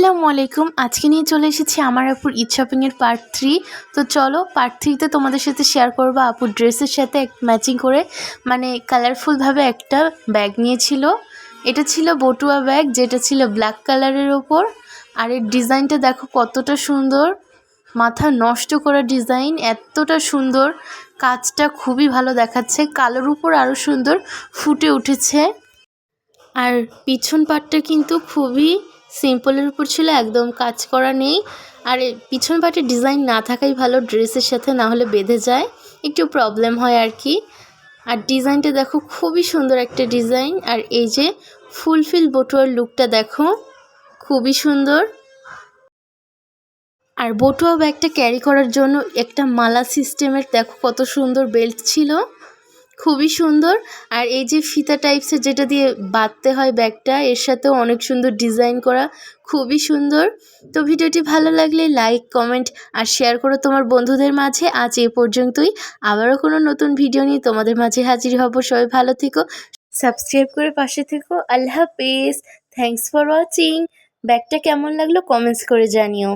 আসসালামু আলাইকুম। আজকে নিয়ে চলে এসেছি আমার আপুর ঈদ শপিংয়ের পার্ট 3। তো চলো পার্ট 3তে তোমাদের সাথে শেয়ার করবো আপুর ড্রেসের সাথে ম্যাচিং করে মানে কালারফুলভাবে একটা ব্যাগ নিয়েছিল। এটা ছিল বটুয়া ব্যাগ, যেটা ছিল ব্ল্যাক কালারের ওপর। আর এর ডিজাইনটা দেখো কতটা সুন্দর, মাথা নষ্ট করা ডিজাইন, এতটা সুন্দর। কাজটা খুবই ভালো দেখাচ্ছে, কালোর উপর আরও সুন্দর ফুটে উঠেছে। আর পিছন পাটটা কিন্তু খুবই সিম্পলের উপর ছিল, একদম কাজ করা নেই। আর পিছন পাটের ডিজাইন না থাকাই ভালো, ড্রেসের সাথে না হলে বেঁধে যায়, একটু প্রবলেম হয় আর কি। আর ডিজাইনটা দেখো খুবই সুন্দর একটা ডিজাইন। আর এই যে ফুলফিল বটুয়ার লুকটা দেখো, খুবই সুন্দর। আর বটুয়া ব্যাগটা ক্যারি করার জন্য একটা মালা সিস্টেমের দেখো কত সুন্দর বেল্ট ছিল, খুবই সুন্দর। আর এই যে ফিতা টাইপসের যেটা দিয়ে বাঁধতে হয় ব্যাগটা, এর সাথেও অনেক সুন্দর ডিজাইন করা, খুবই সুন্দর। তো ভিডিওটি ভালো লাগলে লাইক, কমেন্ট আর শেয়ার করো তোমার বন্ধুদের মাঝে। আজ এই পর্যন্তই, আবারও কোনো নতুন ভিডিও নিয়ে তোমাদের মাঝে হাজির হব। সবাই ভালো থেকো, সাবস্ক্রাইব করে পাশে থেকো। আল্লাহ হাফেজ, থ্যাংকস ফর ওয়াচিং। ব্যাগটা কেমন লাগলো কমেন্টস করে জানিও।